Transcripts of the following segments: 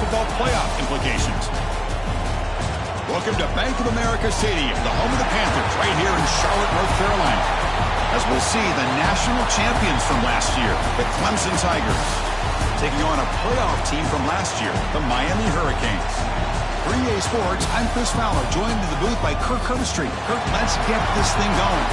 football playoff implications. Welcome to Bank of America Stadium, the home of the Panthers, right here in Charlotte, North Carolina. As we'll see the national champions from last year, the Clemson Tigers, taking on a playoff team from last year, the Miami Hurricanes. For EA Sports, I'm Chris Fowler, joined in the booth by Kirk Herbstreit. Kirk, let's get this thing going.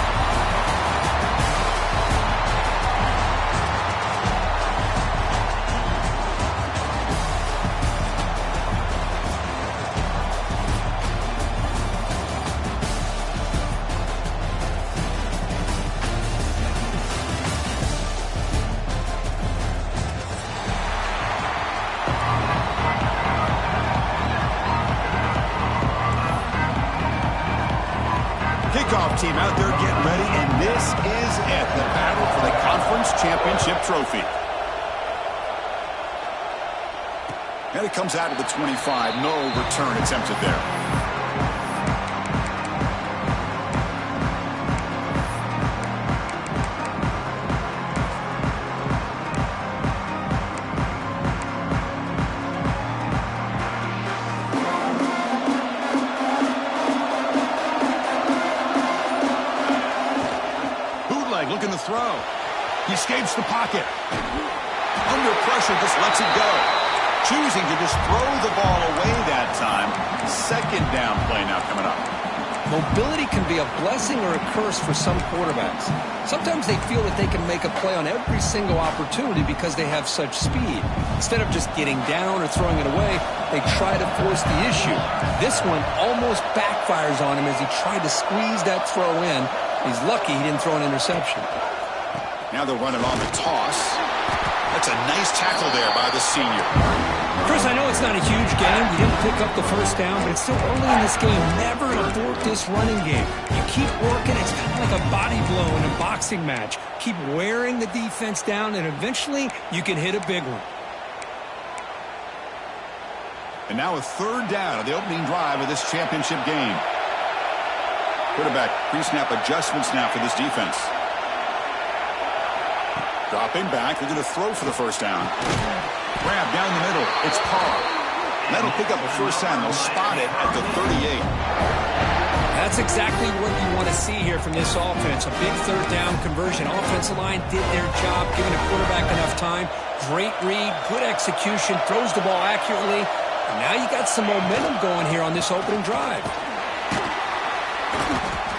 Kickoff team out there getting ready, and this is it, the battle for the conference championship trophy. And it comes out of the 25. No return attempted there. Looking to throw. He escapes the pocket. Under pressure, just lets it go. Choosing to just throw the ball away that time. Second down play now coming up. Mobility can be a blessing or a curse for some quarterbacks. Sometimes they feel that they can make a play on every single opportunity because they have such speed. Instead of just getting down or throwing it away, they try to force the issue. This one almost backfires on him as he tried to squeeze that throw in. He's lucky he didn't throw an interception. Now they'll run it on the toss. That's a nice tackle there by the senior. Chris, I know it's not a huge game. You didn't pick up the first down, but it's still early in this game. Never abort this running game. You keep working. It's kind of like a body blow in a boxing match. Keep wearing the defense down, and eventually you can hit a big one. And now a third down of the opening drive of this championship game. Quarterback pre-snap adjustments now for this defense. Dropping back, looking to throw for the first down. Grab down the middle. It's Parr. That'll pick up a first down. They'll spot it at the 38. That's exactly what you want to see here from this offense. A big third down conversion. Offensive line did their job, giving the quarterback enough time. Great read, good execution, throws the ball accurately. And now you got some momentum going here on this opening drive.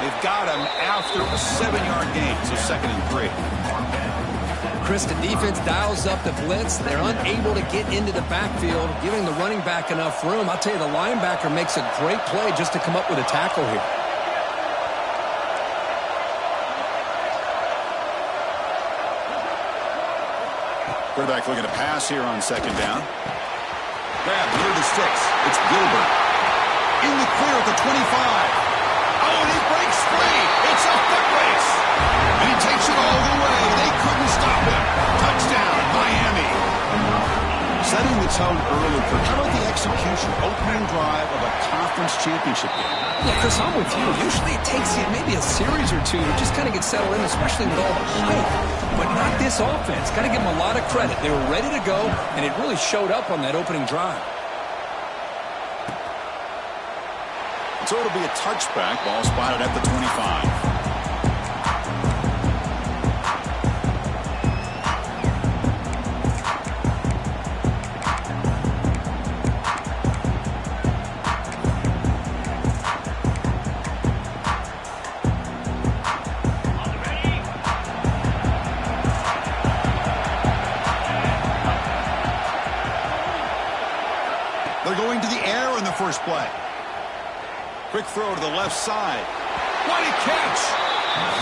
They've got him after a 7-yard gain, so 2nd and 3. Chris, the defense dials up the blitz. They're unable to get into the backfield, giving the running back enough room. I'll tell you, the linebacker makes a great play just to come up with a tackle here. Quarterback looking to pass here on 2nd down. Grab near the sticks. It's Gilbert. In the clear at the 25. Oh, and he breaks free. It's a foot race. And he takes it all the way. They couldn't stop him. Touchdown, Miami. Setting the tone early. How about the execution, opening drive of a conference championship game? Yeah, Chris, I'm with you. Usually it takes you maybe a series or two to just kind of get settled in, especially with all the hype. But not this offense. Got to give them a lot of credit. They were ready to go, and it really showed up on that opening drive. So it'll be a touchback. Ball spotted at the 25. They're going to the air in the first play. Quick throw to the left side. What a catch!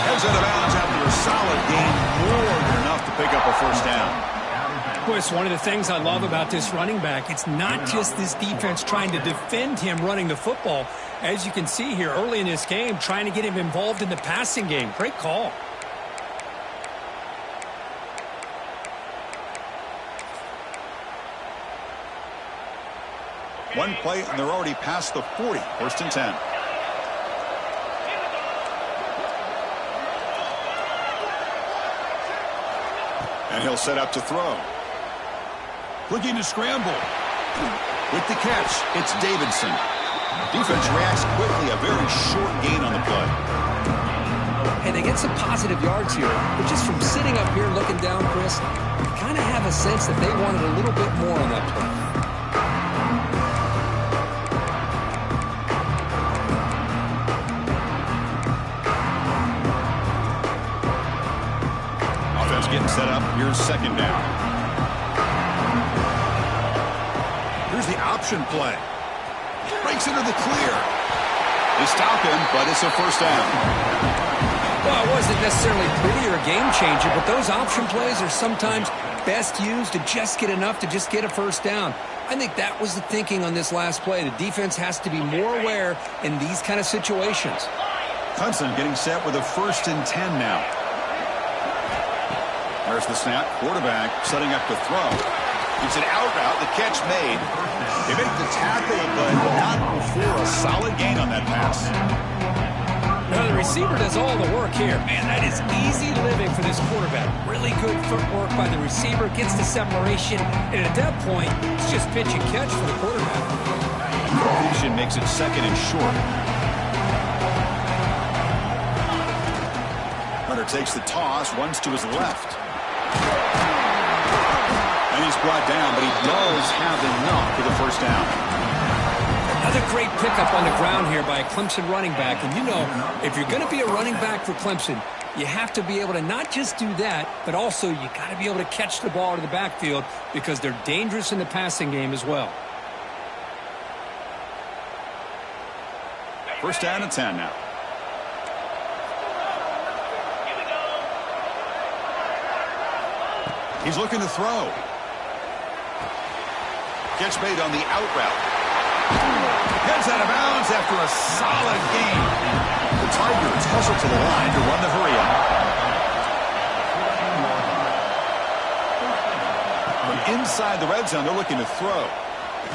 Heads out of bounds after a solid gain, more than enough to pick up a first down. Boy, it's one of the things I love about this running back. It's not just this defense trying to defend him running the football. As you can see here early in this game, trying to get him involved in the passing game. Great call. One play, and they're already past the 40. 1st and 10. And he'll set up to throw. Looking to scramble. With the catch, it's Davidson. Defense reacts quickly, a very short gain on the play. Hey, they get some positive yards here, but just from sitting up here looking down, Chris, you kind of have a sense that they wanted a little bit more on that play. Offense getting set up. Here's second down. Here's the option play. Breaks into the clear. They stop him, but it's a first down. Well, it wasn't necessarily pretty or a game changer, but those option plays are sometimes best used to just get enough to just get a first down. I think that was the thinking on this last play. The defense has to be more aware in these kind of situations. Clemson getting set with a 1st and 10 now. There's the snap. Quarterback setting up to throw. It's an out route. The catch made. They make the tackle, but not before a solid gain on that pass. Now the receiver does all the work here. Man, that is easy living for this quarterback. Really good footwork by the receiver. Gets the separation. And at that point, it's just pitch and catch for the quarterback. Completion makes it 2nd and short. Hunter takes the toss. Runs to his left. And he's brought down, but he does have enough for the first down. Another great pickup on the ground here by a Clemson running back. And you know, if you're going to be a running back for Clemson, you have to be able to not just do that, but also you got to be able to catch the ball to the backfield because they're dangerous in the passing game as well. First down and 10 now. He's looking to throw. Catch made on the out route. Heads out of bounds after a solid gain. The Tigers hustle to the line to run the hurry up. From inside the red zone, they're looking to throw.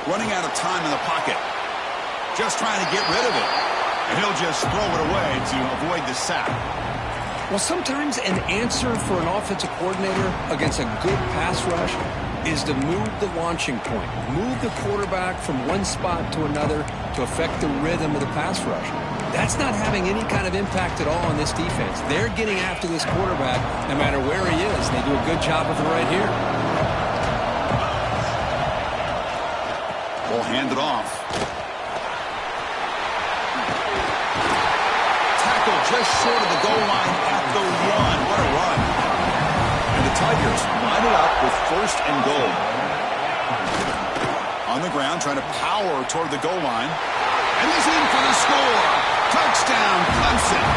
Running out of time in the pocket. Just trying to get rid of it. And he'll just throw it away to avoid the sack. Well, sometimes an answer for an offensive coordinator against a good pass rush is to move the launching point, move the quarterback from one spot to another to affect the rhythm of the pass rush. That's not having any kind of impact at all on this defense. They're getting after this quarterback no matter where he is. They do a good job of it right here. Ball handed off. Tackle just short of the goal line at the 1. What a run. And the Tigers line it up with 1st and goal. On the ground, trying to power toward the goal line. And he's in for the score. Touchdown, Clemson.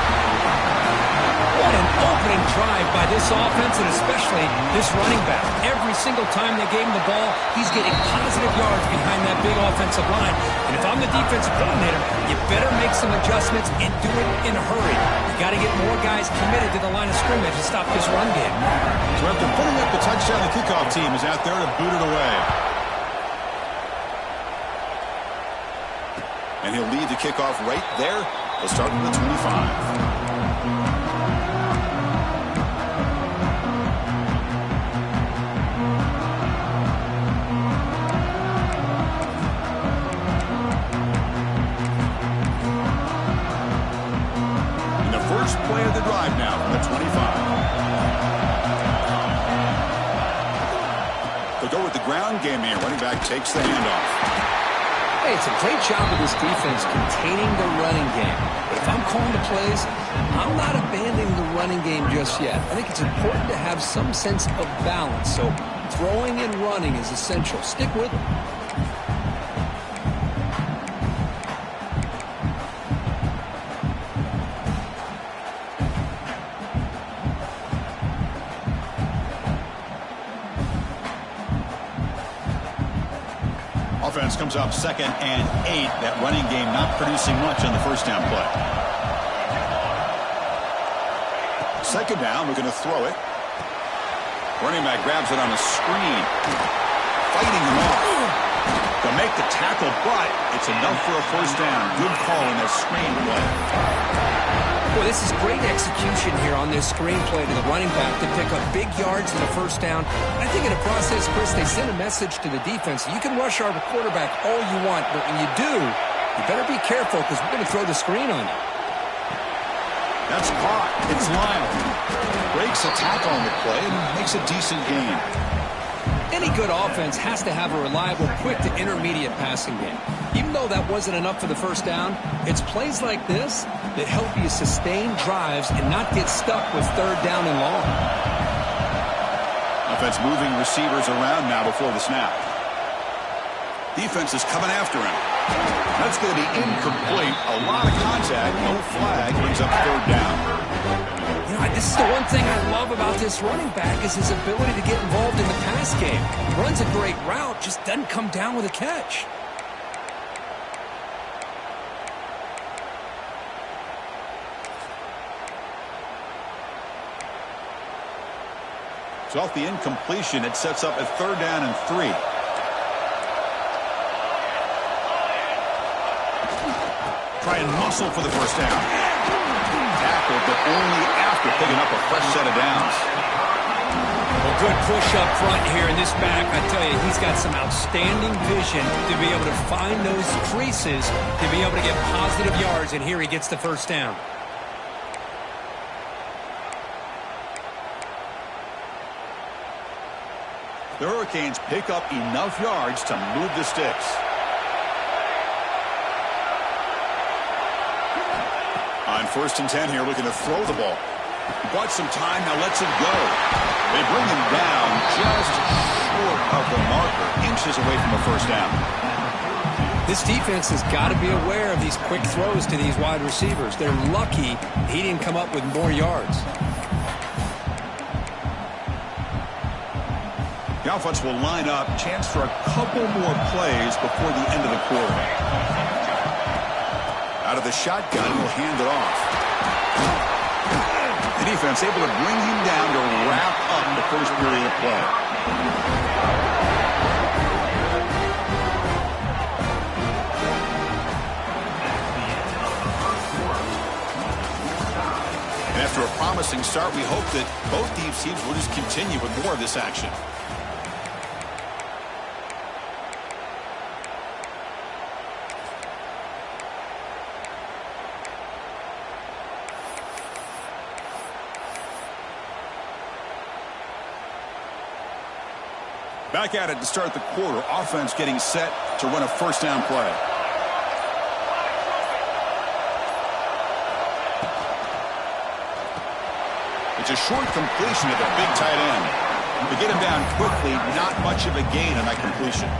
What an opening drive by this offense, and especially this running back. Every single time they gave him the ball, he's getting positive yards behind that big offensive line. And if I'm the defensive coordinator, you better make some adjustments and do it in a hurry. You got to get more guys committed to the line of scrimmage to stop this run game. So after putting up the touchdown, the kickoff team is out there to boot it away. And he'll lead the kickoff right there. They'll start from the 25. Play of the drive now from the 25. They'll go with the ground game here. Running back takes the handoff. Hey, it's a great job of this defense containing the running game. But if I'm calling the plays, I'm not abandoning the running game just yet. I think it's important to have some sense of balance. So throwing and running is essential. Stick with it. Offense comes up 2nd and 8. That running game not producing much on the first down play. 2nd down, we're going to throw it. Running back grabs it on a screen. Fighting him off. To make make the tackle, but it's enough for a first down. Good call in that screen play. Boy, this is great execution here on this screenplay to the running back to pick up big yards in the first down. I think in the process, Chris, they sent a message to the defense. You can rush our quarterback all you want, but when you do, you better be careful because we're going to throw the screen on you. That's caught. It's Lyle. Breaks a tackle on the play and makes a decent gain. Any good offense has to have a reliable, quick to intermediate passing game. Even though that wasn't enough for the first down, it's plays like this that help you sustain drives and not get stuck with third down and long. Offense moving receivers around now before the snap. Defense is coming after him. That's going to be incomplete. A lot of contact. No flag. Brings up third down. You know, this is the one thing I love about this running back is his ability to get involved in the pass game. He runs a great route, just doesn't come down with a catch. So off the incompletion, it sets up a third down and 3. Try and muscle for the first down. Tackled, but only after picking up a fresh set of downs. Well, good push up front here in this back. I tell you, he's got some outstanding vision to be able to find those creases, to be able to get positive yards, and here he gets the first down. The Hurricanes pick up enough yards to move the sticks. On 1st and 10 here, looking to throw the ball. Bought some time, now lets it go. They bring him down just short of the marker, inches away from a first down. This defense has got to be aware of these quick throws to these wide receivers. They're lucky he didn't come up with more yards. The offense will line up, chance for a couple more plays before the end of the quarter. Out of the shotgun, he'll hand it off. The defense able to bring him down to wrap up the first period of play. And after a promising start, we hope that both these teams will just continue with more of this action. Back at it to start the quarter. Offense getting set to run a first down play. It's a short completion at the big tight end. To get him down quickly, not much of a gain on that completion.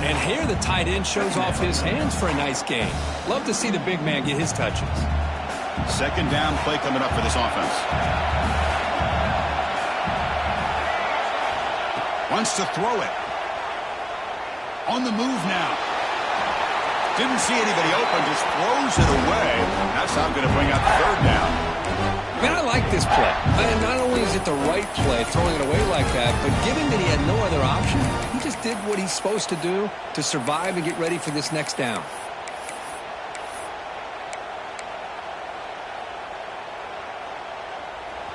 And here the tight end shows off his hands for a nice gain. Love to see the big man get his touches. Second down play coming up for this offense. Wants to throw it. On the move now. Didn't see anybody open, just throws it away. That's how I'm going to bring out third down. Man, I like this play. And not only is it the right play, throwing it away like that, but given that he had no other option, he just did what he's supposed to do to survive and get ready for this next down.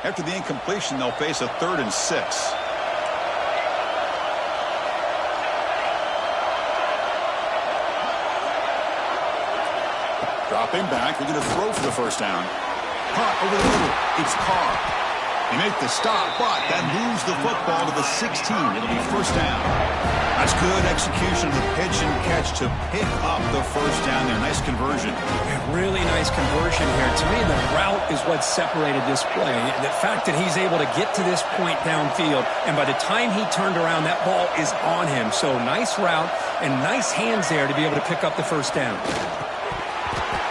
After the incompletion, they'll face a 3rd and 6. Dropping back, they're going to throw for the first down. Caught over the middle. It's Carr. They make the stop, but that moves the football to the 16. It'll be first down. That's good execution of the pitch and catch to pick up the first down there. Nice conversion. Yeah, really nice conversion here. To me, the route is what separated this play. The fact that he's able to get to this point downfield, and by the time he turned around, that ball is on him. So nice route and nice hands there to be able to pick up the first down.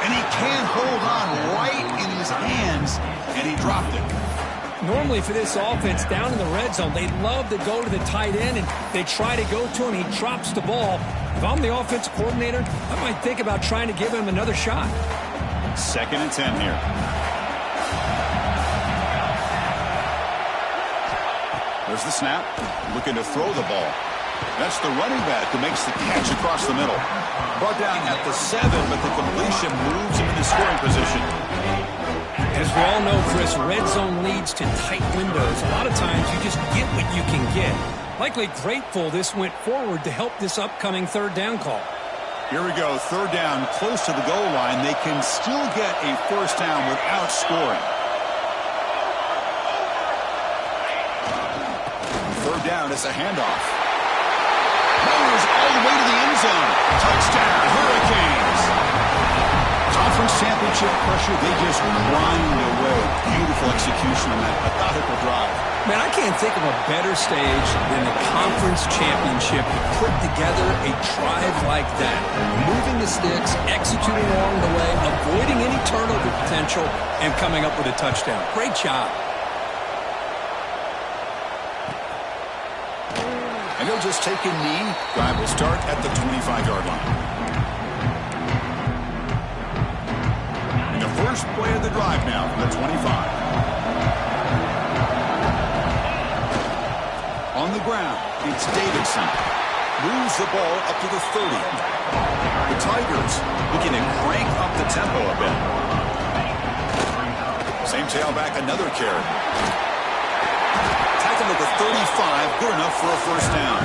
And he can't hold on right in his hands, and he dropped it. Normally for this offense down in the red zone, they love to go to the tight end, and they try to go to him. He drops the ball. If I'm the offensive coordinator, I might think about trying to give him another shot. 2nd and 10 here. There's the snap. Looking to throw the ball. That's the running back who makes the catch across the middle. Brought down at the 7, but the completion moves him into scoring position. As we all know, Chris, red zone leads to tight windows. A lot of times you just get what you can get. Likely grateful this went forward to help this upcoming third down call. Here we go, third down, close to the goal line. They can still get a first down without scoring. Third down, it's a handoff. Motors all the way to the end zone. Touchdown, Hurricanes. Conference championship pressure, they just grind away. Beautiful execution on that methodical drive. Man, I can't think of a better stage than the conference championship to put together a drive like that. Moving the sticks, executing along the way, avoiding any turnover potential, and coming up with a touchdown. Great job. And he'll just take a knee. Drive will start at the 25-yard line. And the first play of the drive now from the 25. On the ground, it's Davidson. Moves the ball up to the 30. The Tigers looking to crank up the tempo a bit. Same tailback, another carry. Tackle to the 35, good enough for a first down.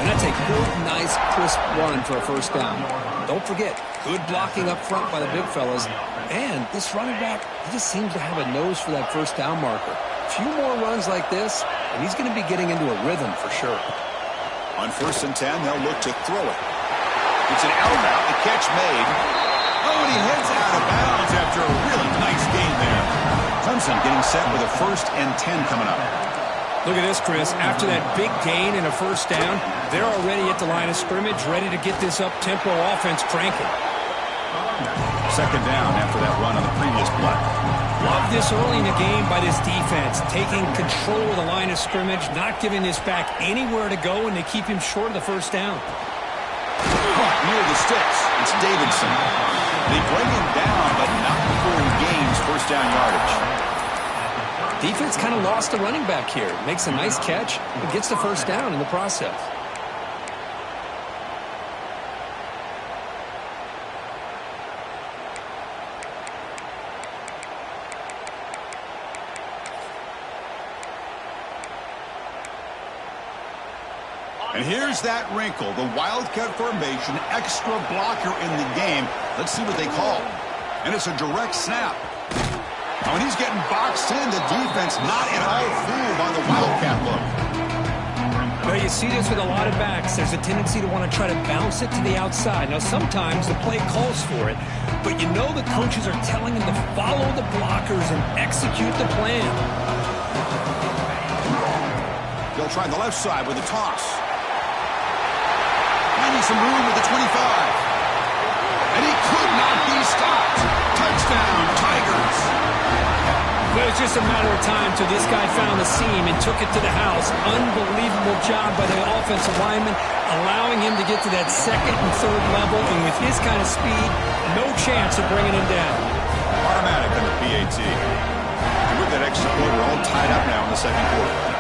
And that's a good, nice, crisp run for a first down. Don't forget, good blocking up front by the big fellas. And this running back, he just seems to have a nose for that first down marker. A few more runs like this, and he's going to be getting into a rhythm for sure. On 1st and 10, they'll look to throw it. It's an out route, the catch made. Oh, and he heads out of bounds after a really nice gain there. Clemson getting set with a 1st and 10 coming up. Look at this, Chris. After that big gain and a first down, they're already at the line of scrimmage, ready to get this up-tempo offense cranking. 2nd down after that run on the previous play. Love this early in the game by this defense, taking control of the line of scrimmage, not giving this back anywhere to go, and they keep him short of the first down. Caught near the sticks. It's Davidson. They bring him down, but not before he gains first down yardage. Defense kind of lost the running back here. Makes a nice catch, but gets the first down in the process. And here's that wrinkle, the Wildcat formation, extra blocker in the game. Let's see what they call. And it's a direct snap. Now, when he's getting boxed in, the defense not at all fooled by the Wildcat look. Well, you see this with a lot of backs. There's a tendency to want to try to bounce it to the outside. Now, sometimes the play calls for it, but you know the coaches are telling them to follow the blockers and execute the plan. They'll try the left side with a toss. Finding some room with the 25. And he could not be stopped. Touchdown, Tigers. Well, it's just a matter of time till this guy found the seam and took it to the house. Unbelievable job by the offensive lineman, allowing him to get to that 2nd and 3rd level. And with his kind of speed, no chance of bringing him down. Automatic on the PAT. And with that extra point, we're all tied up now in the 2nd quarter.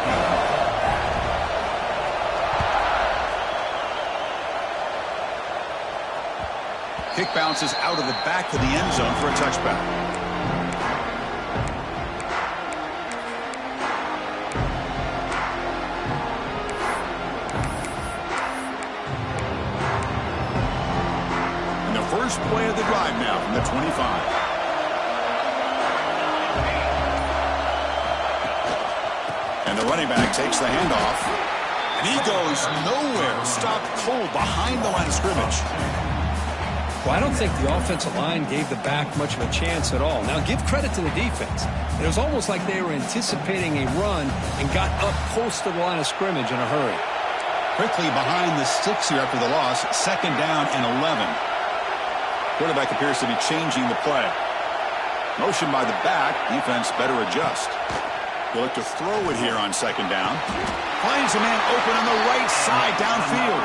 Kick bounces out of the back of the end zone for a touchback. And the first play of the drive now from the 25. And the running back takes the handoff. And he goes nowhere. Stopped cold behind the line of scrimmage. Well, I don't think the offensive line gave the back much of a chance at all. Now, give credit to the defense. It was almost like they were anticipating a run and got up close to the line of scrimmage in a hurry. Quickly behind the sticks here after the loss. 2nd down and 11. Quarterback appears to be changing the play. Motion by the back. Defense better adjust. We'll look to throw it here on 2nd down. Finds a man open on the right side downfield.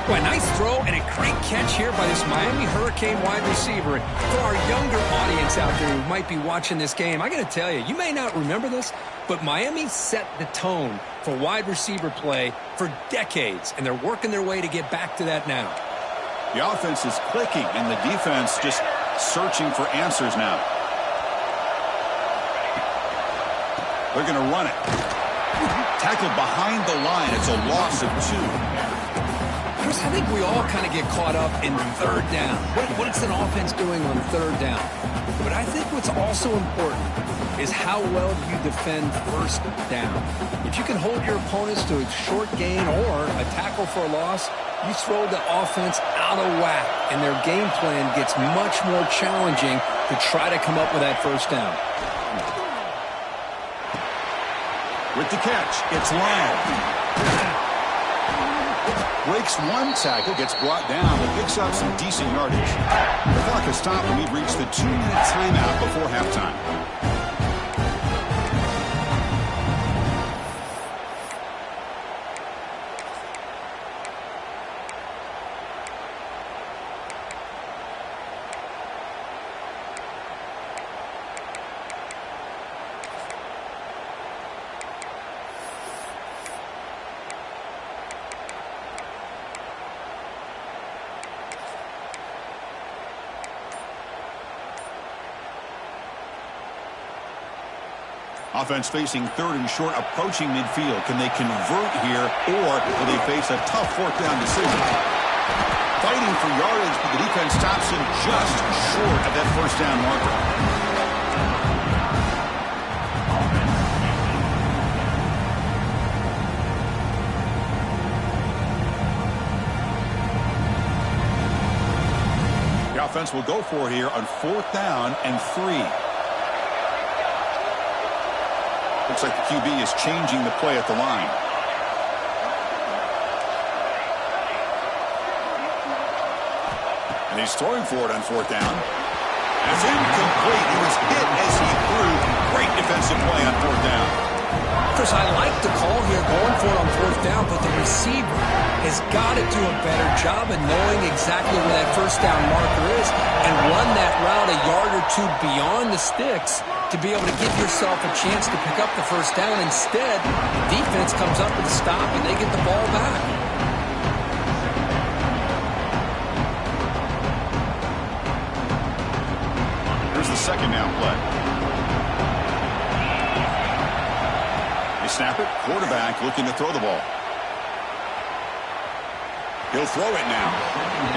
Well, a nice throw and a Great catch here by this Miami Hurricane wide receiver. For our younger audience out there who might be watching this game, I got to tell you, you may not remember this, but Miami set the tone for wide receiver play for decades, and they're working their way to get back to that now. The offense is clicking, and the defense just searching for answers now. They're going to run it. Tackled behind the line. It's a loss of 2. Chris, I think we all kind of get caught up in third down. What's an offense doing on third down? But I think what's also important is how well you defend first down. If you can hold your opponents to a short gain or a tackle for a loss, you throw the offense out of whack, and their game plan gets much more challenging to try to come up with that first down. With the catch, it's Lamb. Breaks one tackle, gets brought down, but picks up some decent yardage. The clock has stopped, and we've reached the 2-minute timeout before halftime. Offense facing third and short, approaching midfield. Can they convert here, or will they face a tough fourth down decision? Fighting for yardage, but the defense stops him just short of that first down marker. The offense will go for here on 4th down and 3. Looks like the QB is changing the play at the line. And he's throwing for it on 4th down. It's incomplete. He was hit as he threw. Great defensive play on 4th down. Chris, I like the call here going for it on 4th down, but the receiver has got to do a better job of knowing exactly where that first down marker is and run that route a yard or two beyond the sticks to be able to give yourself a chance to pick up the first down. Instead, the defense comes up with a stop and they get the ball back. Here's the second down play. They snap it. Quarterback looking to throw the ball. He'll throw it now.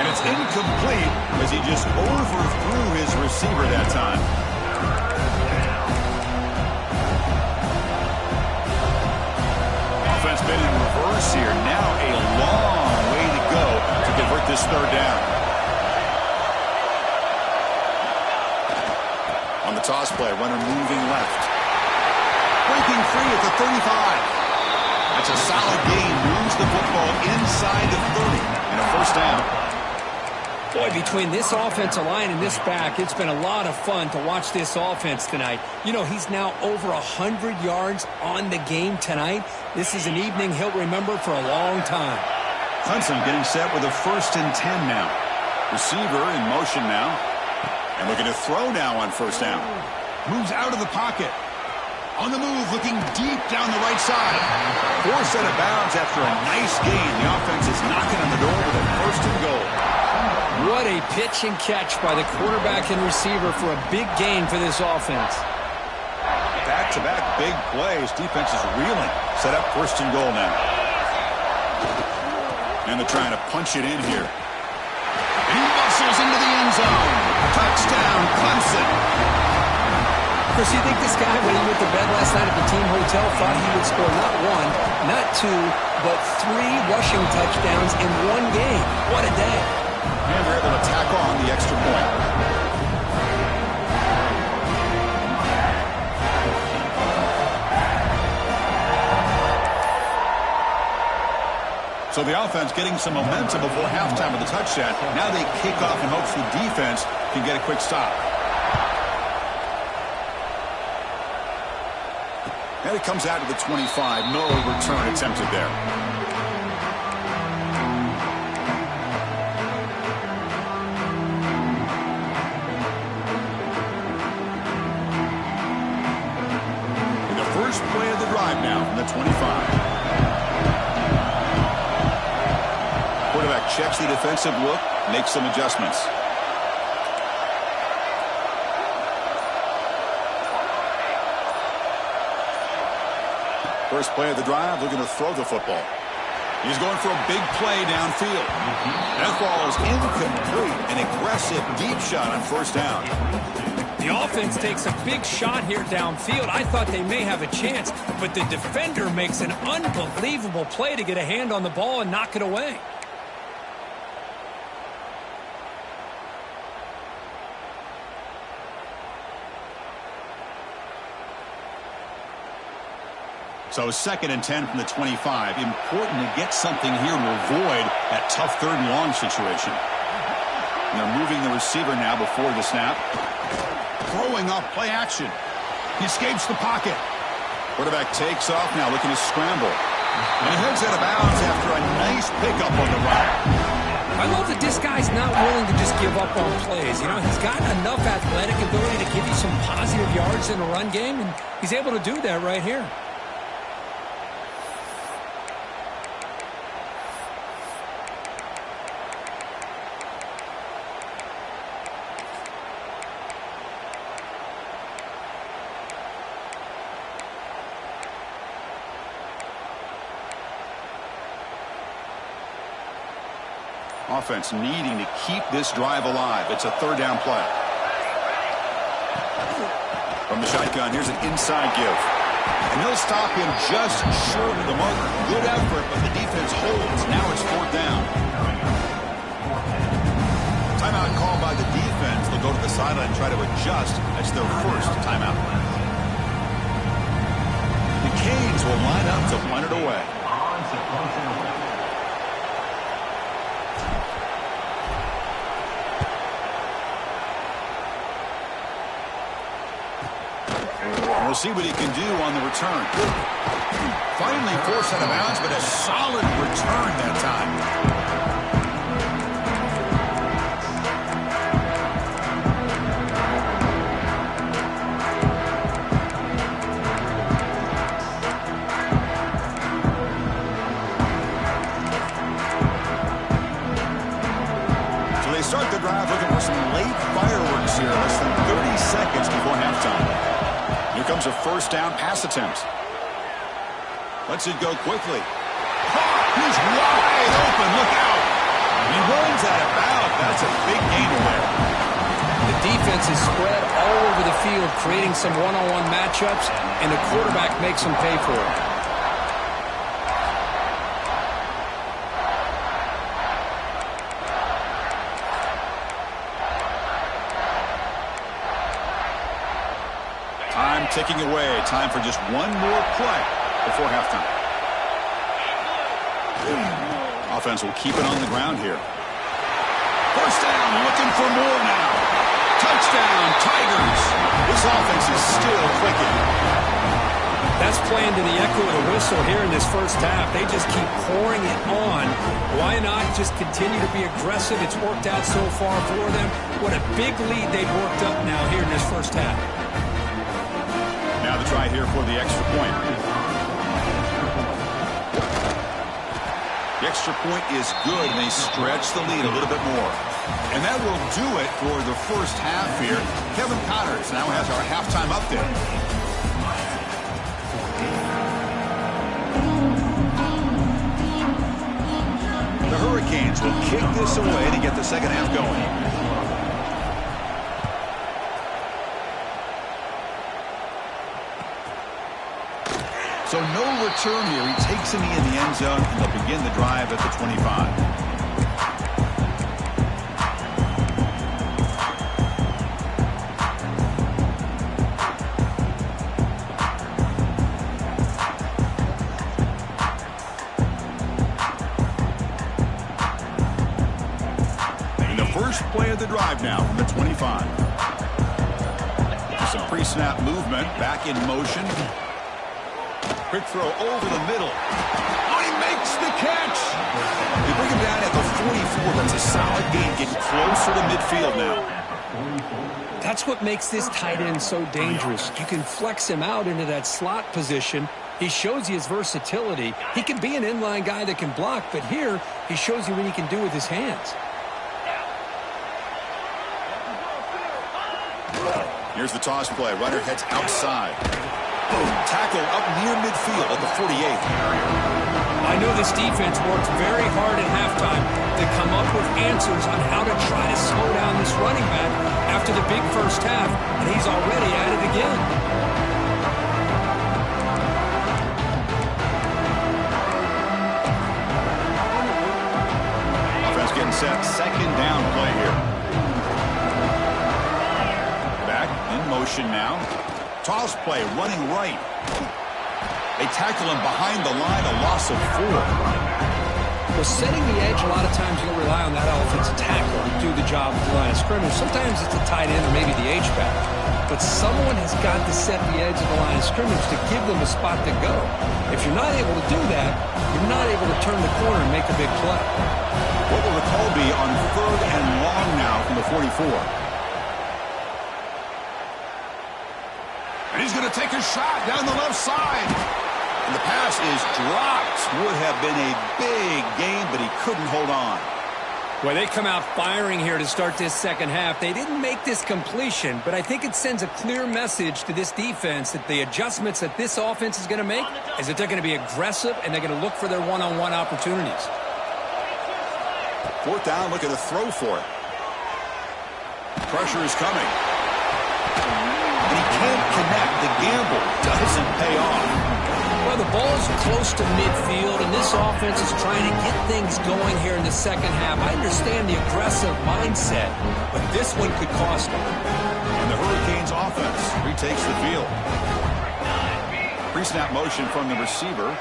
And it's incomplete as he just overthrew his receiver that time. Offense been in reverse here. Now a long way to go to convert this third down. On the toss play, runner moving left. Breaking free at the 35. That's a solid gain. Moves the football inside the 30 and a first down. Boy, between this offensive line and this back, it's been a lot of fun to watch this offense tonight. You know, he's now over 100 yards on the game tonight. This is an evening he'll remember for a long time. Clemson getting set with a 1st and 10 now. Receiver in motion now. And looking to throw now on 1st down. Moves out of the pocket. On the move, looking deep down the right side. Forced out of bounds after a nice gain. The offense is knocking on the door with a 1st and goal. What a pitch and catch by the quarterback and receiver for a big gain for this offense. Back-to-back big plays. Defense is reeling. Set up 1st and goal now. And they're trying to punch it in here. And he muscles into the end zone. Touchdown, Clemson. Chris, you think this guy, when he went to bed last night at the team hotel, thought he would score not 1, not 2, but 3 rushing touchdowns in one game? What a day. And they're able to tack on the extra point. So the offense getting some momentum before halftime with the touchdown. Now they kick off in hopes the defense can get a quick stop. And it comes out to the 25. No return attempted there. the 25. Quarterback checks the defensive look, makes some adjustments. First play of the drive, looking to throw the football. He's going for a big play downfield. That ball is incomplete. An aggressive deep shot on first down. The offense takes a big shot here downfield. I thought they may have a chance, but the defender makes an unbelievable play to get a hand on the ball and knock it away. So 2nd and 10 from the 25. Important to get something here to avoid that tough 3rd and long situation. And they're moving the receiver now before the snap. Throwing off play action. He escapes the pocket. Quarterback takes off now, looking to scramble. And heads out of bounds after a nice pickup on the run. I love that this guy's not willing to just give up on plays. You know, he's got enough athletic ability to give you some positive yards in a run game, and he's able to do that right here. Offense needing to keep this drive alive. It's a 3rd down play. From the shotgun, here's an inside give. And they'll stop him just short of the mark. Good effort, but the defense holds. Now it's 4th down. Timeout called by the defense. They'll go to the sideline and try to adjust. That's their first timeout. The Canes will line up to punt it away. We'll see what he can do on the return. Finally forced out of bounds, but a solid return that time. So they start the drive looking for some late fireworks here. Less than 30 seconds before halftime. Here comes a first down pass attempt. Lets it go quickly. He's wide open. Look out. He runs out of bounds. That's a big gain there. The defense is spread all over the field, creating some one-on-one matchups, and the quarterback makes them pay for it. Ticking away. Time for just one more play before halftime. Offense will keep it on the ground here. First down, looking for more now. Touchdown, Tigers. This offense is still clicking. That's playing to the echo of the whistle here in this first half. They just keep pouring it on. Why not just continue to be aggressive? It's worked out so far for them. What a big lead they've worked up now here in this first half. Now the try here for the extra point. The extra point is good, and they stretch the lead a little bit more. And that will do it for the first half here. Kevin Connors now has our halftime update. The Hurricanes will kick this away to get the second half going. So no return here. He takes him in the end zone, and they'll begin the drive at the 25. And the first play of the drive now from the 25. Some pre-snap movement, back in motion. Quick throw over the middle. Oh, he makes the catch. They bring him down at the 44. That's a solid gain, getting closer to midfield now. That's what makes this tight end so dangerous. You can flex him out into that slot position, He shows you his versatility. He can be an inline guy that can block, but here he shows you what he can do with his hands. Here's the toss play. Runner heads outside. Boom. Tackle up near midfield at the 48th. I know this defense worked very hard at halftime to come up with answers on how to try to slow down this running back after the big first half, and he's already at it again. Offense getting set. Second down play here. Back in motion now. Toss play, running right. They tackle him behind the line, a loss of 4. Well, setting the edge, a lot of times you'll rely on that offensive tackle to do the job at the line of scrimmage. Sometimes it's a tight end or maybe the H-back. But someone has got to set the edge of the line of scrimmage to give them a spot to go. If you're not able to do that, you're not able to turn the corner and make a big play. What will the call be on 3rd and long now from the 44? And he's going to take a shot down the left side. And the pass is dropped. Would have been a big gain, but he couldn't hold on. Well, they come out firing here to start this second half. They didn't make this completion, but I think it sends a clear message to this defense that the adjustments that this offense is going to make is that they're going to be aggressive and they're going to look for their one-on-one opportunities. 4th down, looking to throw for it. Pressure is coming. And he can't connect. The gamble doesn't pay off. Well, the ball's close to midfield, and this offense is trying to get things going here in the second half. I understand the aggressive mindset, but this one could cost them. And the Hurricanes offense retakes the field. Pre-snap motion from the receiver.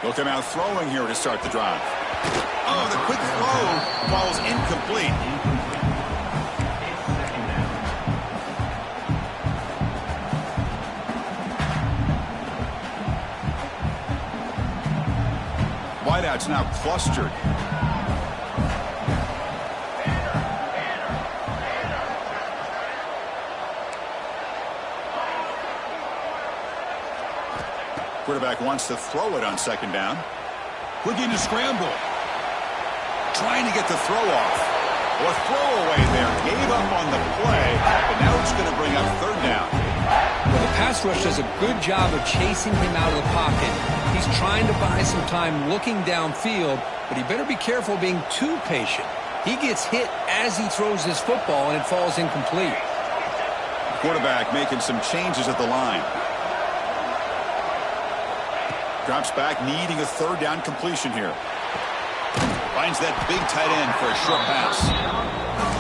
They'll come out throwing here to start the drive. Oh, the quick throw falls incomplete. Wideouts now clustered. Quarterback wants to throw it on 2nd down. Looking to scramble. Trying to get the throw off. Or throwaway there. Gave up on the play, but now it's going to bring up 3rd down. Well, the pass rush does a good job of chasing him out of the pocket. He's trying to buy some time looking downfield, but he better be careful being too patient. He gets hit as he throws his football, and it falls incomplete. Quarterback making some changes at the line. Drops back, needing a 3rd down completion here. Finds that big tight end for a short pass.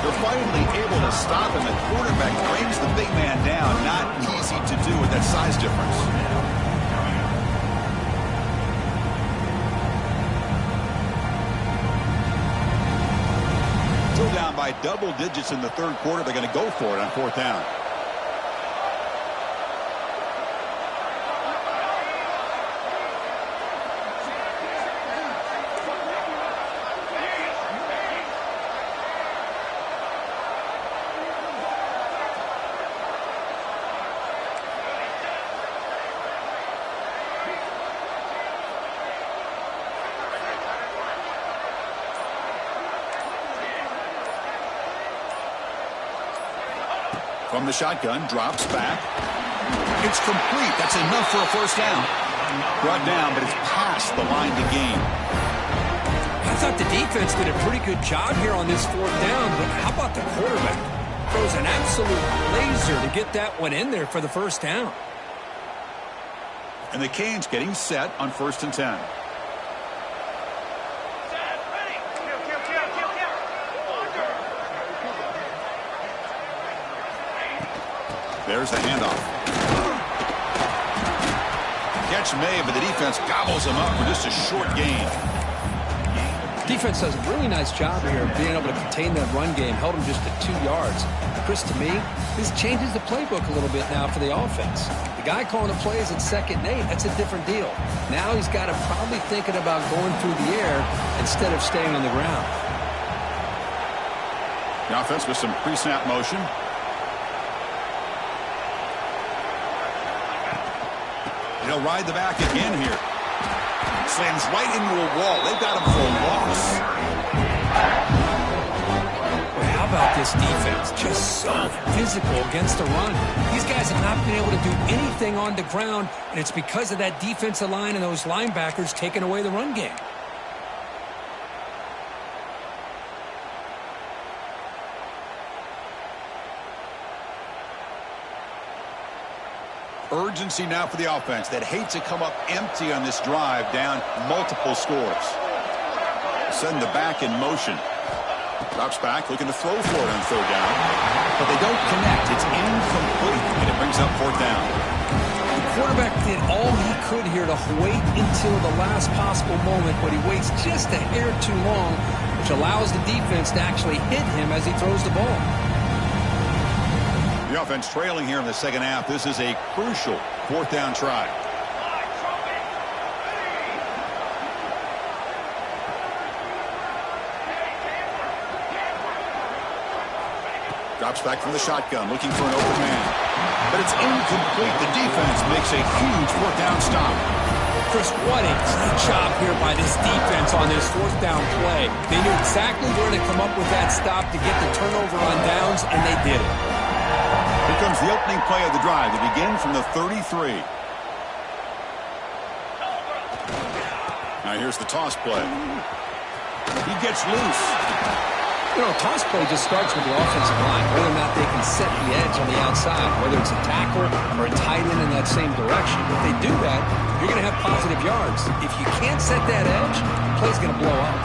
They're finally able to stop him. The quarterback brings the big man down. Not easy to do with that size difference. Still down by double digits in the 3rd quarter. They're going to go for it on 4th down. From the shotgun, drops back. It's complete. That's enough for a 1st down. Brought down, but it's past the line to gain. I thought the defense did a pretty good job here on this 4th down, but how about the quarterback? Throws an absolute laser to get that one in there for the 1st down. And the Canes getting set on 1st and 10. There's the handoff. Catch made, but the defense gobbles him up for just a short gain. Defense does a really nice job here of being able to contain that run game. Held him just at 2 yards. Chris, to me, this changes the playbook a little bit now for the offense. The guy calling the plays at 2nd and 8, that's a different deal. Now he's got to probably thinking about going through the air instead of staying on the ground. The offense with some pre-snap motion. they'll ride the back again here. Slams right into a wall. They've got him for a loss. How about this defense? Just so physical against the run. These guys have not been able to do anything on the ground, and it's because of that defensive line and those linebackers taking away the run game. Urgency now for the offense that hate to come up empty on this drive, down multiple scores. Send the back in motion. Drops back, looking to throw for it on third down. But they don't connect. It's incomplete, and it brings up fourth down. The quarterback did all he could here to wait until the last possible moment, but he waits just a hair too long, which allows the defense to actually hit him as he throws the ball. The offense trailing here in the second half. This is a crucial fourth down try. Drops back from the shotgun, looking for an open man. But it's incomplete. The defense makes a huge fourth down stop. Chris, what a great job here by this defense on this fourth down play. They knew exactly where to come up with that stop to get the turnover on downs, and they did it. Here comes the opening play of the drive. They begin from the 33. Now here's the toss play. He gets loose. You know, toss play just starts with the offensive line, whether or not they can set the edge on the outside, whether it's a tackle or a tight end in that same direction. If they do that, you're going to have positive yards. If you can't set that edge, the play's going to blow up.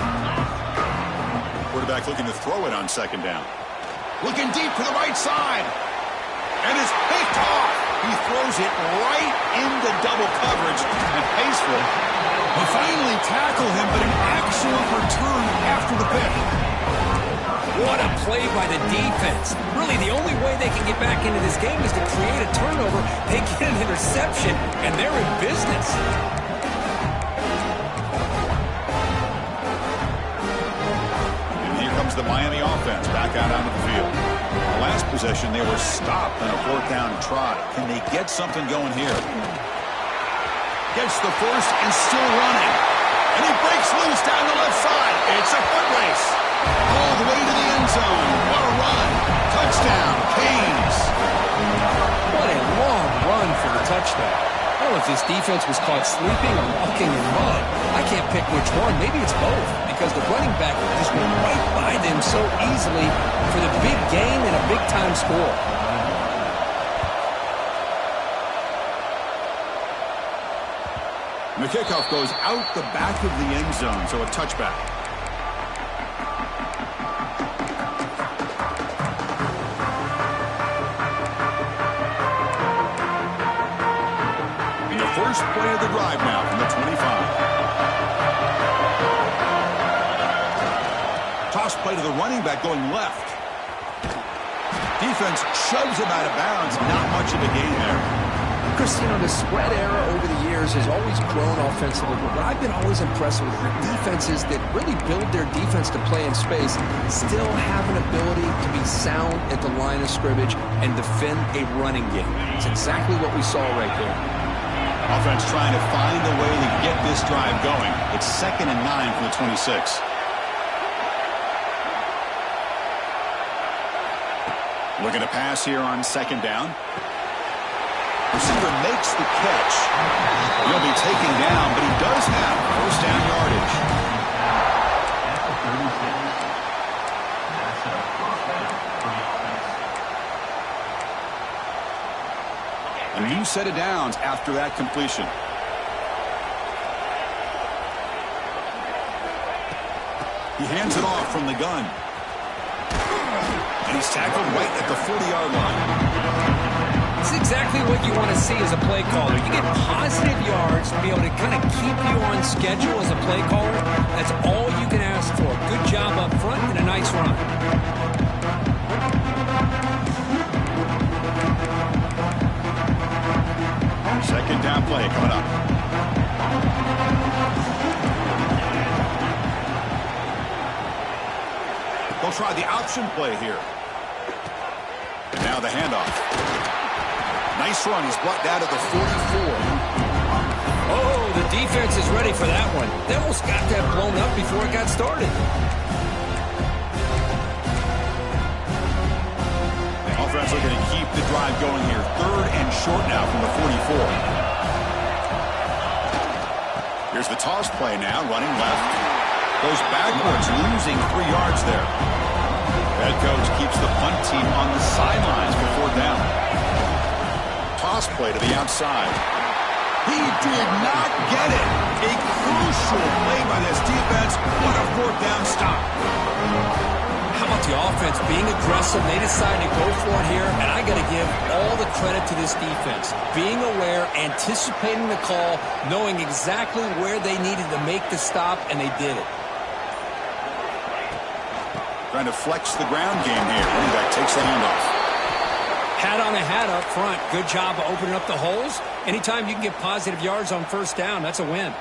Quarterback looking to throw it on second down. Looking deep to the right side. And it's picked off. He throws it right into double coverage and pays for it. He finally tackled him, but an excellent return after the pick. What a play by the defense. Really, the only way they can get back into this game is to create a turnover. They get an interception, and they're in business. And here comes the Miami offense back out onto the field. Last possession, they were stopped on a fourth down try. Can they get something going here? Gets the first and still running. And he breaks loose down the left side. It's a foot race. All the way to the end zone. What a run. Touchdown, Canes. What a long run for the touchdown. Well, if this defense was caught sleeping or walking in mud, I can't pick which one. Maybe it's both, because the running back just went right by them so easily for the big gain and a big-time score. And the kickoff goes out the back of the end zone, so a touchback. First play of the drive now from the 25. Toss play to the running back going left. Defense shoves him out of bounds. Not much of a gain there. Chris, you know, the spread era over the years has always grown offensively, but what I've been always impressed with the defenses that really build their defense to play in space still have an ability to be sound at the line of scrimmage and defend a running game. It's exactly what we saw right there. Offense trying to find a way to get this drive going. It's 2nd and 9 from the 26. Looking to pass here on second down. Receiver makes the catch. He'll be taken down, but he does have first down yardage. A new set of downs after that completion. He hands it off from the gun. And he's tackled right at the 40-yard line. It's exactly what you want to see as a play caller. You get positive yards to be able to kind of keep you on schedule as a play caller. That's all you can ask for. Good job up front and a nice run. Second down play coming up. They'll try the option play here. And now the handoff. Nice run. He's brought down to the 44. Oh, the defense is ready for that one. They almost got that blown up before it got started. The offense looking to keep the drive going here. 3rd and short now from the 44. Here's the toss play now, running left. Goes backwards, losing 3 yards there. Head coach keeps the punt team on the sidelines for 4th down. Toss play to the outside. He did not get it. A crucial play by this defense. What a 4th down stop. How about the offense being aggressive? They decided to go for it here, and I got to give all the credit to this defense. Being aware, anticipating the call, knowing exactly where they needed to make the stop, and they did it. Trying to flex the ground game here. Running back takes the handoff. Hat on a hat up front. Good job of opening up the holes. Anytime you can get positive yards on 1st down, that's a win.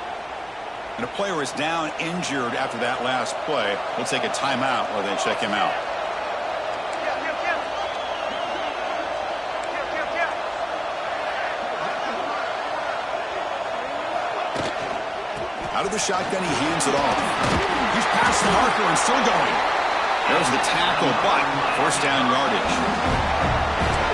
And a player is down injured after that last play. We'll take a timeout while they check him out. Out of the shotgun, he hands it off. He's past the marker and still going. There's the tackle, but 1st down yardage.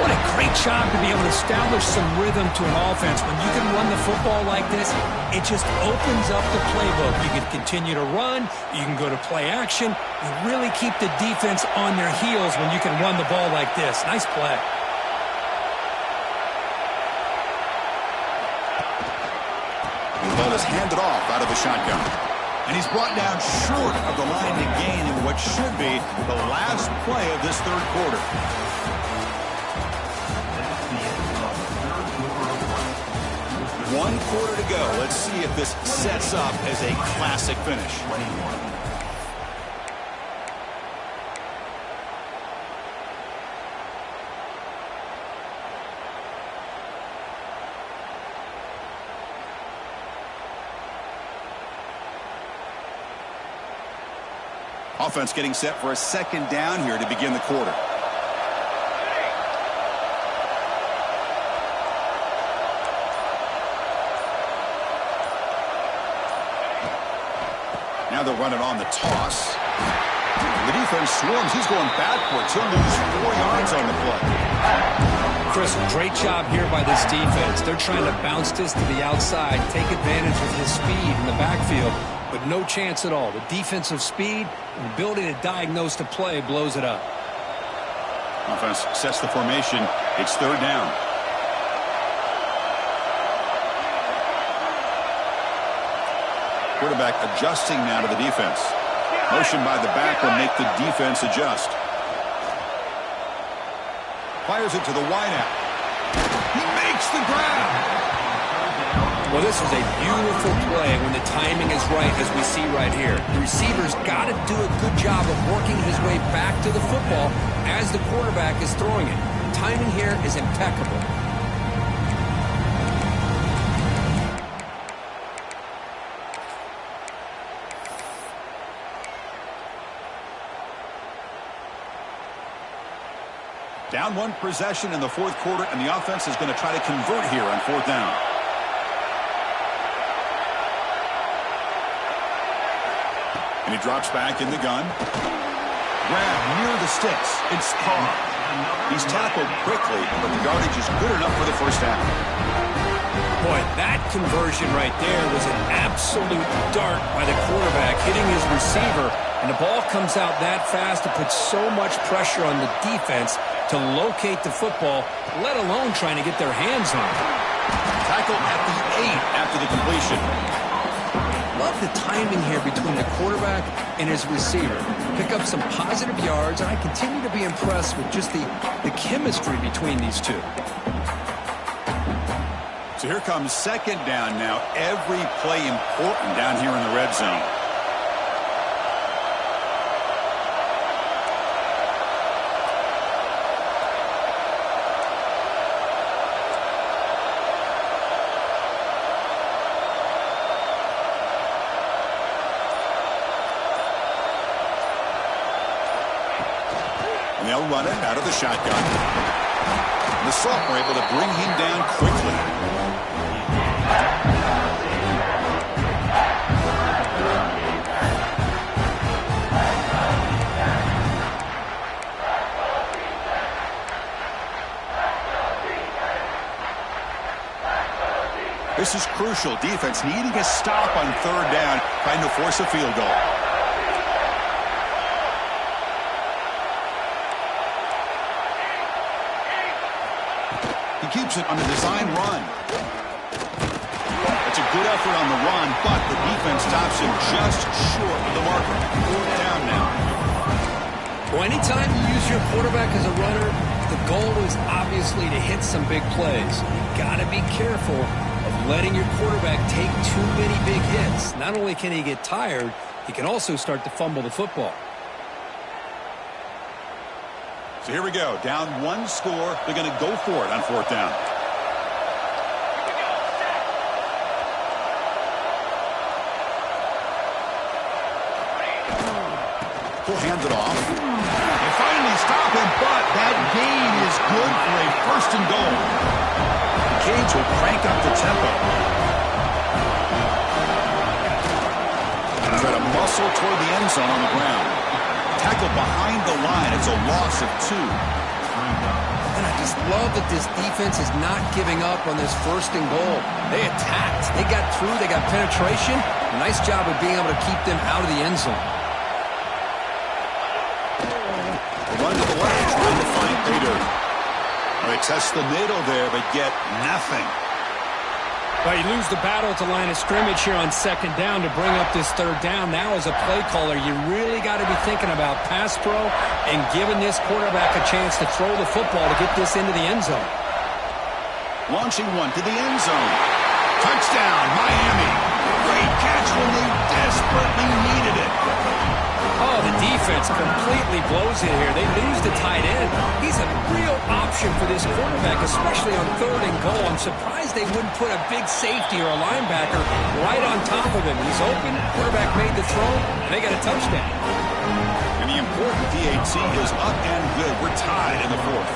What a great job to be able to establish some rhythm to an offense. When you can run the football like this, it just opens up the playbook. You can continue to run. You can go to play action. You really keep the defense on their heels when you can run the ball like this. Nice play. The ball is handed off out of the shotgun. And he's brought down short of the line to gain in what should be the last play of this 3rd quarter. One quarter to go. Let's see if this sets up as a classic finish. Offense getting set for a 2nd down here to begin the quarter. Now they're running on the toss. The defense swarms. He's going backwards. He'll lose 4 yards on the play. Chris, great job here by this defense. They're trying to bounce this to the outside, take advantage of his speed in the backfield, but no chance at all. The defensive speed and the ability to diagnose the play blows it up. Offense sets the formation. It's 3rd down. Quarterback adjusting now to the defense. Motion by the back will make the defense adjust. Fires it to the wideout. He makes the grab. Well, this is a beautiful play when the timing is right, as we see right here. The receiver's got to do a good job of working his way back to the football as the quarterback is throwing it. Timing here is impeccable. Down 1 possession in the 4th quarter, and the offense is going to try to convert here on 4th down. And he drops back in the gun. Grab near the sticks. It's Carr. He's tackled quickly, but the yardage is good enough for the 1st down. Boy, that conversion right there was an absolute dart by the quarterback, hitting his receiver, and the ball comes out that fast to put so much pressure on the defense to locate the football, let alone trying to get their hands on it. Tackle at the 8 after the completion. Love the timing here between the quarterback and his receiver. Pick up some positive yards, and I continue to be impressed with just the chemistry between these two. So here comes 2nd down now. Every play important down here in the red zone. And they'll run it out of the shotgun. And the sophomore able to bring him down quickly. This is crucial. Defense needing a stop on third down, trying to force a field goal. He keeps it on the design run. It's a good effort on the run, but the defense stops him just short of the marker. Fourth down now. Well, anytime you use your quarterback as a runner, the goal is obviously to hit some big plays. You've got to be careful of letting your quarterback take too many big hits. Not only can he get tired, he can also start to fumble the football. So here we go. Down one score. They're going to go for it on fourth down. He'll hand it off. They finally stop him, but that gain is good for a first and goal. The Canes will crank up the tempo. Try to muscle toward the end zone on the ground. Tackle behind the line. It's a loss of 2. And I just love that this defense is not giving up on this first and goal. They attacked. They got through. They got penetration. Nice job of being able to keep them out of the end zone. Run to the left, trying to find Bader. They test the middle there, but get nothing. Well, you lose the battle at the line of scrimmage here on second down to bring up this third down. Now, as a play caller, you really got to be thinking about pass pro and giving this quarterback a chance to throw the football to get this into the end zone. Launching one to the end zone. Touchdown, Miami. Great catch when they desperately needed it. Oh, the defense completely blows it here. They lose the tight end. He's a real option for this quarterback, especially on third and goal. I'm surprised they wouldn't put a big safety or a linebacker right on top of him. He's open. Quarterback made the throw, and they got a touchdown. And the important PAT is up and good. We're tied in the fourth.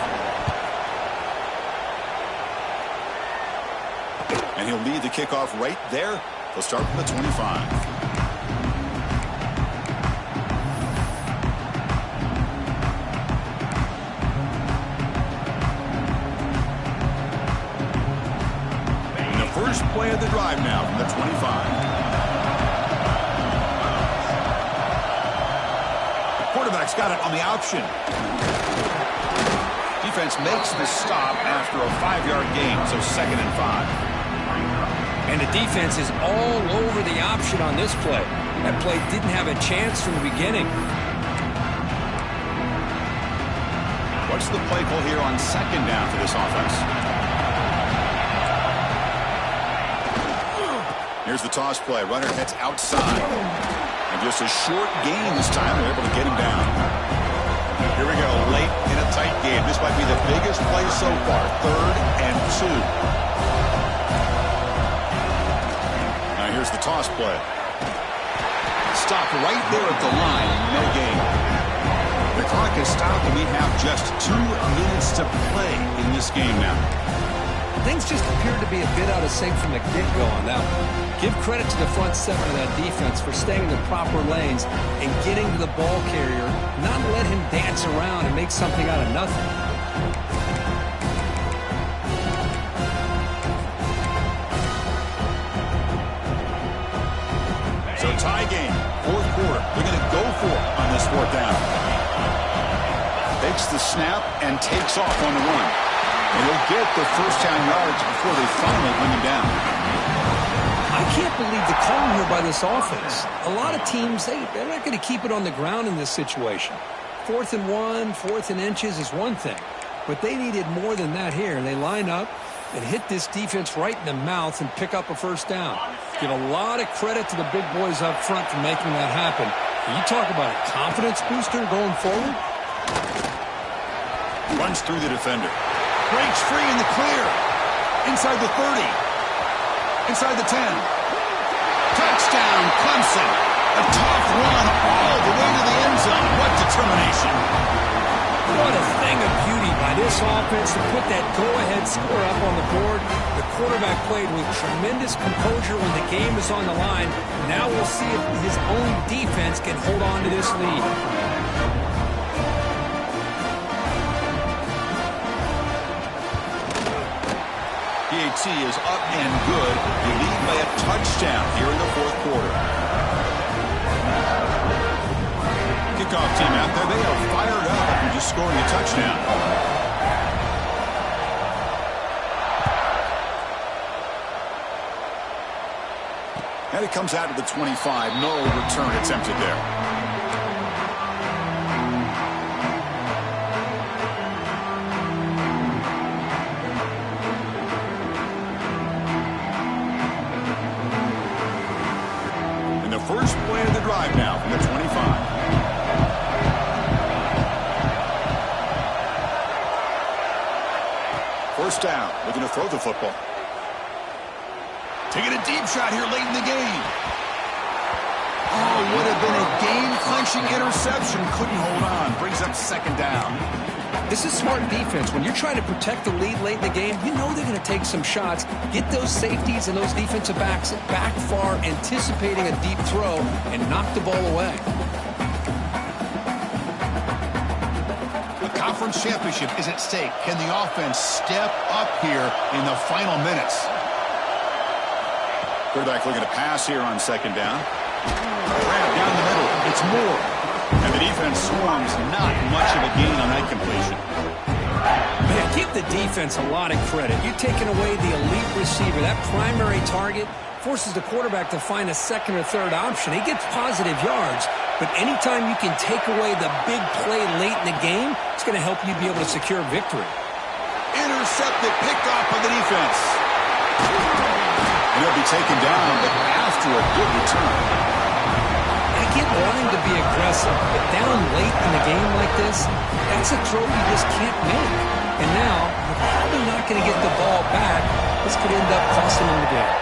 And he'll lead the kickoff right there. They'll start from the 25. First play of the drive now from the 25. The quarterback's got it on the option. Defense makes the stop after a 5-yard gain, so 2nd and 5. And the defense is all over the option on this play. That play didn't have a chance from the beginning. What's the play call here on second down for this offense? Here's the toss play. Runner heads outside. And just a short gain this time. They're able to get him down. Here we go. Late in a tight game. This might be the biggest play so far. 3rd and 2. Now here's the toss play. Stopped right there at the line. No gain. The clock is stopped and we have just 2 minutes to play in this game now. Things just appeared to be a bit out of sync from the get-go on that one. Give credit to the front 7 of that defense for staying in the proper lanes and getting to the ball carrier, not let him dance around and make something out of nothing. So tie game, 4th quarter. They're going to go for it on this 4th down. Takes the snap and takes off on the run. And he'll get the first down yards before they finally bring him down. I can't believe the call here by this offense. A lot of teams, they're not going to keep it on the ground in this situation. 4th and 1, 4th and inches is one thing. But they needed more than that here. And they line up and hit this defense right in the mouth and pick up a first down. Give a lot of credit to the big boys up front for making that happen. And you talk about a confidence booster going forward. Runs through the defender. Breaks free in the clear. Inside the 30. Inside the 10. Touchdown, Clemson. A tough run all the way to the end zone. What determination. What a thing of beauty by this offense to put that go-ahead score up on the board. The quarterback played with tremendous composure when the game is on the line. Now we'll see if his own defense can hold on to this lead. PAT see is up and good. You lead by a touchdown here in the fourth quarter. Kickoff team out there. They are fired up after just scoring a touchdown. And it comes out to the 25. No return attempted there. And the first play of the drive now from the 25. First down, looking to throw the football. Taking a deep shot here late in the game. Oh, would have been a game-clinching interception. Couldn't hold on. Brings up second down. This is smart defense. When you're trying to protect the lead late in the game, you know they're going to take some shots. Get those safeties and those defensive backs back far, anticipating a deep throw, and knock the ball away. The conference championship is at stake. Can the offense step up here in the final minutes? Quarterback looking to pass here on second down. Grab down the middle. It's Moore. And the defense swarms. Not much of a gain on that completion. Man, give the defense a lot of credit. You're taking away the elite receiver. That primary target forces the quarterback to find a second or third option. He gets positive yards. But anytime you can take away the big play late in the game, it's going to help you be able to secure victory. Intercepted. Picked off by the defense. And he'll be taken down, but after a good return. I get wanting to be aggressive, but down late in the game like this, that's a throw you just can't make. And now, you're probably not going to get the ball back. This could end up costing him the game.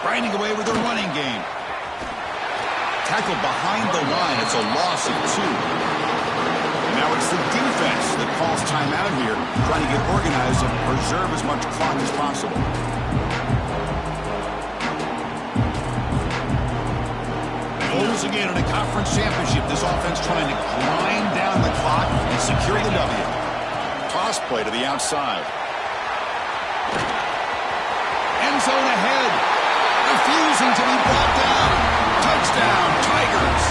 Grinding away with a running game. Tackled behind the line. It's a loss of 2. Now it's the defense that calls timeout here, trying to get organized and preserve as much clock as possible. Closing in on a conference championship, this offense trying to grind down the clock and secure the W. Toss play to the outside. End zone ahead. Refusing to be brought down. Touchdown, Tigers.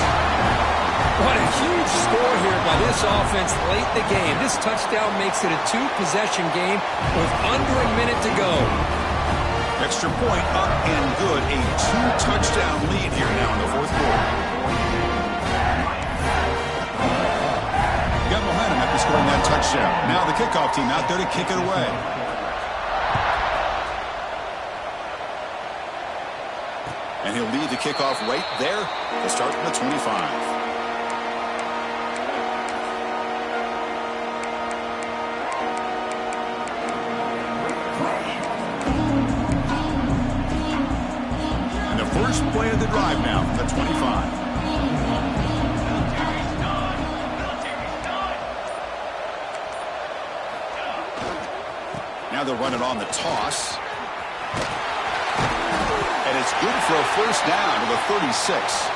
What a huge score here by this offense late in the game. This touchdown makes it a 2-possession game with under a minute to go. Extra point up and good. A 2-touchdown lead here now in the fourth quarter. Got momentum after scoring that touchdown. Now the kickoff team out there to kick it away. And he'll lead the kickoff right there to start from the 25. First play of the drive now from the 25. Now they'll run it on the toss. And it's good for a first down to the 36.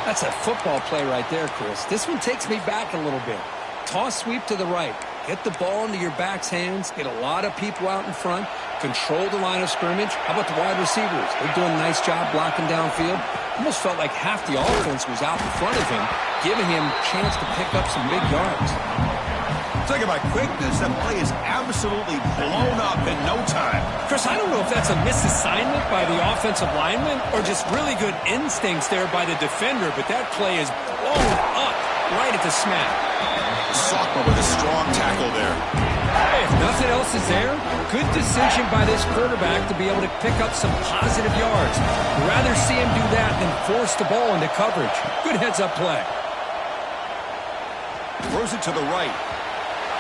That's a football play right there, Chris. This one takes me back a little bit. Toss sweep to the right. Get the ball into your back's hands. Get a lot of people out in front. Control the line of scrimmage. How about the wide receivers? They're doing a nice job blocking downfield. Almost felt like half the offense was out in front of him, giving him a chance to pick up some big yards. Talk about quickness. That play is absolutely blown up in no time. Chris, I don't know if that's a misassignment by the offensive lineman or just really good instincts there by the defender, but that play is blown up right at the snap. Sockman with a strong tackle there. If nothing else is there, good decision by this quarterback to be able to pick up some positive yards. Rather see him do that than force the ball into coverage. Good heads-up play. Throws it to the right.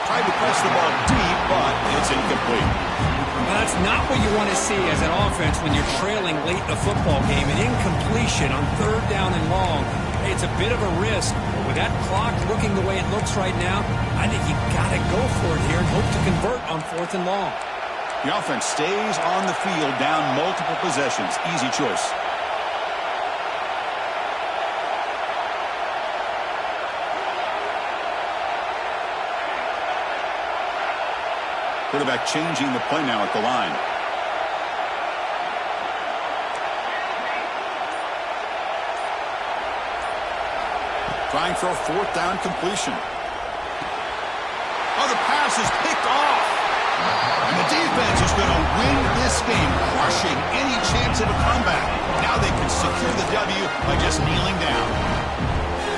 Tried to press the ball deep, but it's incomplete. Well, that's not what you want to see as an offense when you're trailing late in a football game. An incompletion on third down and long. It's a bit of a risk. But with that clock looking the way it looks right now, I think you got to go for it here and hope to convert on fourth and long. The offense stays on the field down multiple possessions. Easy choice. quarterback changing the play now at the line. Trying for a fourth down completion. Oh, the pass is picked off. And the defense is going to win this game, crushing any chance of a comeback. Now they can secure the W by just kneeling down.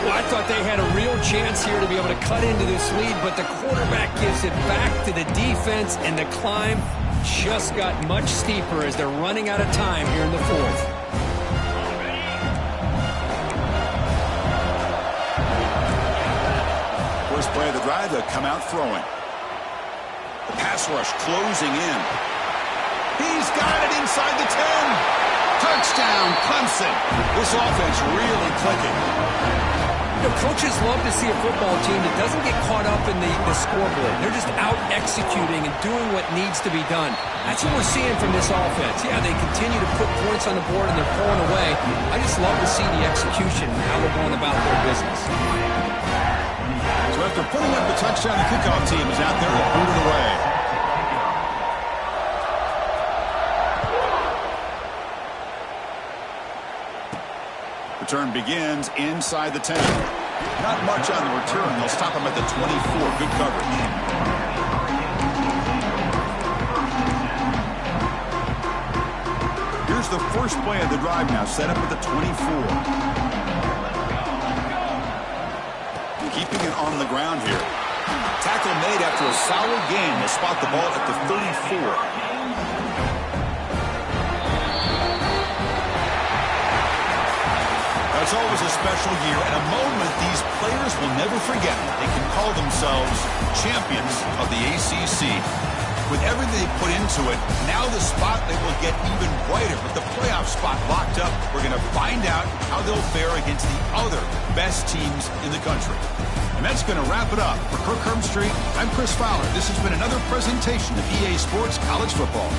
Well, I thought they had a real chance here to be able to cut into this lead, but the quarterback gives it back to the defense, and the climb just got much steeper as they're running out of time here in the fourth. First play of the drive, they'll come out throwing. The pass rush closing in. He's got it inside the 10. Touchdown, Clemson. This offense really clicking. You know, coaches love to see a football team that doesn't get caught up in the scoreboard. They're just out executing and doing what needs to be done. That's what we're seeing from this offense. Yeah, they continue to put points on the board and they're pulling away. I just love to see the execution and how they're going about their business. So after putting up the touchdown, the kickoff team is out there to boot it away. Return begins inside the 10. Not much on the return. They'll stop him at the 24. Good coverage. Here's the first play of the drive now, set up at the 24. Keeping it on the ground here. Tackle made after a solid gain. They'll spot the ball at the 34. It's always a special year and a moment these players will never forget. They can call themselves champions of the ACC. With everything they put into it, now the spotlight will get even brighter. With the playoff spot locked up, we're going to find out how they'll fare against the other best teams in the country. And that's going to wrap it up. For Kirk Street, I'm Chris Fowler. This has been another presentation of EA Sports College Football.